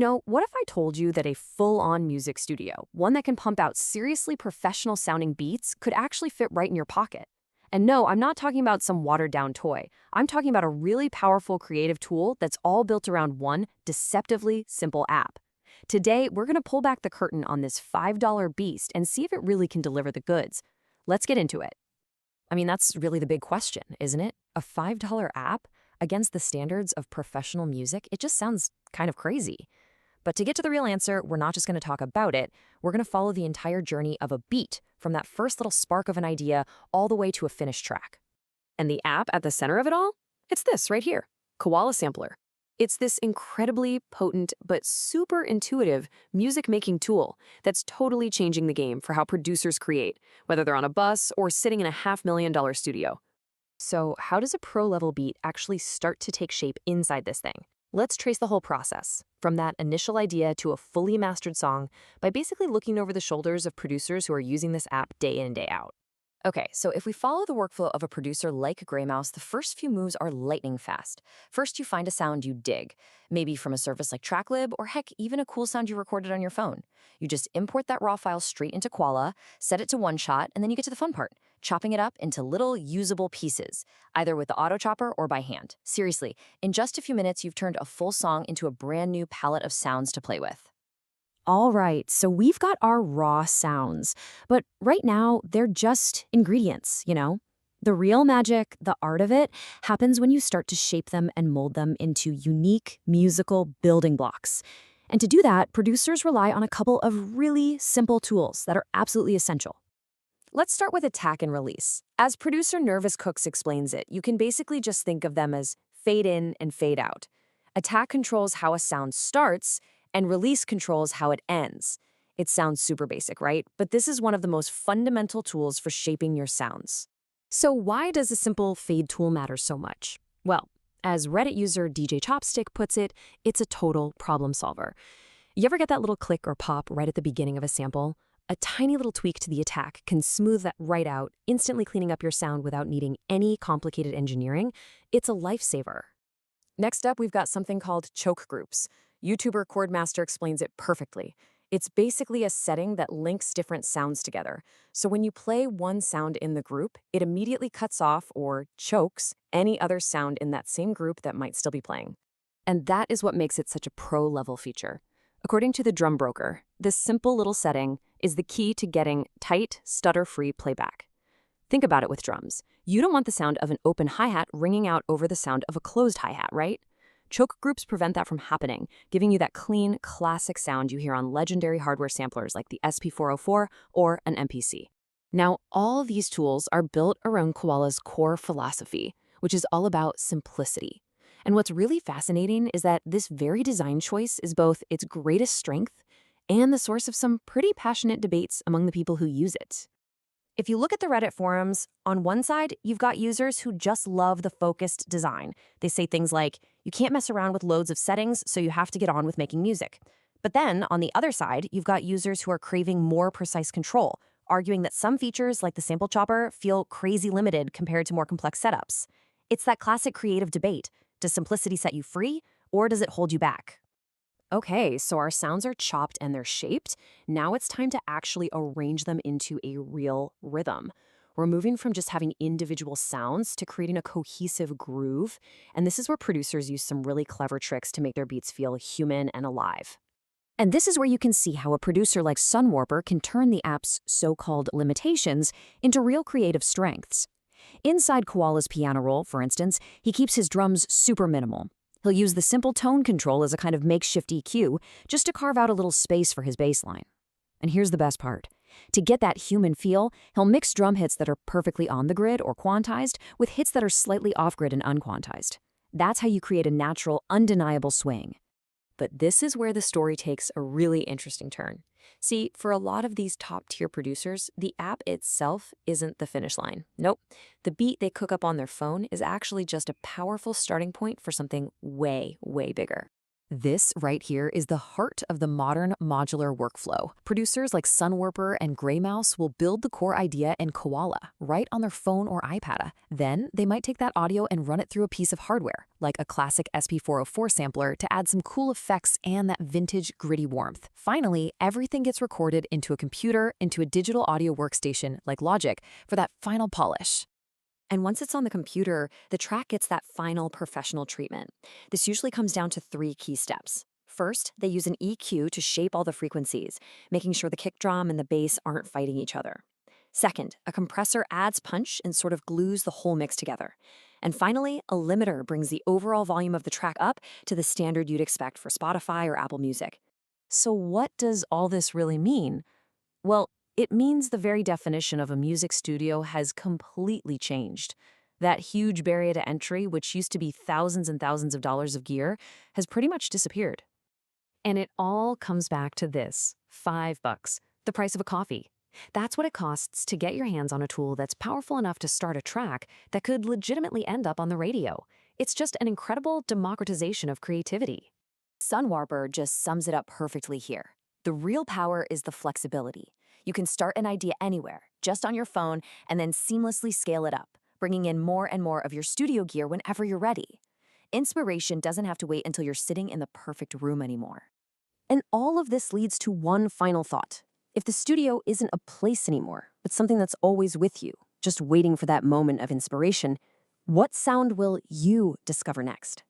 What if I told you that a full-on music studio, one that can pump out seriously professional-sounding beats, could actually fit right in your pocket? And no, I'm not talking about some watered-down toy. I'm talking about a really powerful creative tool that's all built around one deceptively simple app. Today, we're going to pull back the curtain on this $5 beast and see if it really can deliver the goods. Let's get into it. I mean, that's really the big question, isn't it? A $5 app against the standards of professional music? It just sounds kind of crazy. But to get to the real answer, we're not just going to talk about it. We're going to follow the entire journey of a beat, from that first little spark of an idea all the way to a finished track. And the app at the center of it all? It's this right here, Koala Sampler. It's this incredibly potent but super intuitive music-making tool that's totally changing the game for how producers create, whether they're on a bus or sitting in a $500,000 studio. So how does a pro-level beat actually start to take shape inside this thing? Let's trace the whole process, from that initial idea to a fully mastered song, by basically looking over the shoulders of producers who are using this app day in and day out. Okay, so if we follow the workflow of a producer like Grey Mouse, the first few moves are lightning fast. First, you find a sound you dig, maybe from a service like TrackLib, or heck, even a cool sound you recorded on your phone. You just import that raw file straight into Koala, set it to one shot, and then you get to the fun part, chopping it up into little usable pieces, either with the auto chopper or by hand. Seriously, in just a few minutes, you've turned a full song into a brand new palette of sounds to play with. All right, so we've got our raw sounds, but right now they're just ingredients. The real magic, the art of it, happens when you start to shape them and mold them into unique musical building blocks. And to do that, producers rely on a couple of really simple tools that are absolutely essential. Let's start with attack and release. As producer Nervous Cooks explains it, you can basically just think of them as fade in and fade out. Attack controls how a sound starts, and release controls how it ends. It sounds super basic, right? But this is one of the most fundamental tools for shaping your sounds. So why does a simple fade tool matter so much? Well, as Reddit user DJ Chopstick puts it, it's a total problem solver. You ever get that little click or pop right at the beginning of a sample? A tiny little tweak to the attack can smooth that right out, instantly cleaning up your sound without needing any complicated engineering. It's a lifesaver. Next up, we've got something called choke groups. YouTuber Chordmaster explains it perfectly. It's basically a setting that links different sounds together. So when you play one sound in the group, it immediately cuts off or chokes any other sound in that same group that might still be playing. And that is what makes it such a pro-level feature. According to the Drum Broker, this simple little setting is the key to getting tight, stutter-free playback. Think about it with drums. You don't want the sound of an open hi-hat ringing out over the sound of a closed hi-hat, right? Choke groups prevent that from happening, giving you that clean, classic sound you hear on legendary hardware samplers like the SP404 or an MPC. Now, all these tools are built around Koala's core philosophy, which is all about simplicity. And what's really fascinating is that this very design choice is both its greatest strength and the source of some pretty passionate debates among the people who use it. If you look at the Reddit forums, on one side, you've got users who just love the focused design. They say things like, you can't mess around with loads of settings, so you have to get on with making music. But then, on the other side, you've got users who are craving more precise control, arguing that some features, like the sample chopper, feel crazy limited compared to more complex setups. It's that classic creative debate. Does simplicity set you free, or does it hold you back? Okay, so our sounds are chopped and they're shaped. Now it's time to actually arrange them into a real rhythm. We're moving from just having individual sounds to creating a cohesive groove. And this is where producers use some really clever tricks to make their beats feel human and alive. And this is where you can see how a producer like Sunwarper can turn the app's so-called limitations into real creative strengths. Inside Koala's piano roll, for instance, he keeps his drums super minimal. He'll use the simple tone control as a kind of makeshift EQ just to carve out a little space for his bass line. And here's the best part. To get that human feel, he'll mix drum hits that are perfectly on the grid or quantized with hits that are slightly off-grid and unquantized. That's how you create a natural, undeniable swing. But this is where the story takes a really interesting turn. See, for a lot of these top-tier producers, the app itself isn't the finish line. Nope. The beat they cook up on their phone is actually just a powerful starting point for something way, way bigger. This right here is the heart of the modern modular workflow. Producers like Sunwarper and Grey Mouse will build the core idea in Koala right on their phone or iPad. Then they might take that audio and run it through a piece of hardware, like a classic SP404 sampler to add some cool effects and that vintage gritty warmth. Finally, everything gets recorded into a computer, into a digital audio workstation like Logic for that final polish. And once it's on the computer, the track gets that final professional treatment. This usually comes down to 3 key steps. First, they use an EQ to shape all the frequencies, making sure the kick drum and the bass aren't fighting each other. Second, a compressor adds punch and sort of glues the whole mix together. And finally, a limiter brings the overall volume of the track up to the standard you'd expect for Spotify or Apple Music. So what does all this really mean? Well, it means the very definition of a music studio has completely changed. That huge barrier to entry, which used to be thousands and thousands of dollars of gear, has pretty much disappeared. And it all comes back to this, $5, the price of a coffee. That's what it costs to get your hands on a tool that's powerful enough to start a track that could legitimately end up on the radio. It's just an incredible democratization of creativity. Sunwarper just sums it up perfectly here. The real power is the flexibility. You can start an idea anywhere, just on your phone, and then seamlessly scale it up, bringing in more and more of your studio gear whenever you're ready. Inspiration doesn't have to wait until you're sitting in the perfect room anymore. And all of this leads to one final thought. If the studio isn't a place anymore, but something that's always with you, just waiting for that moment of inspiration, what sound will you discover next?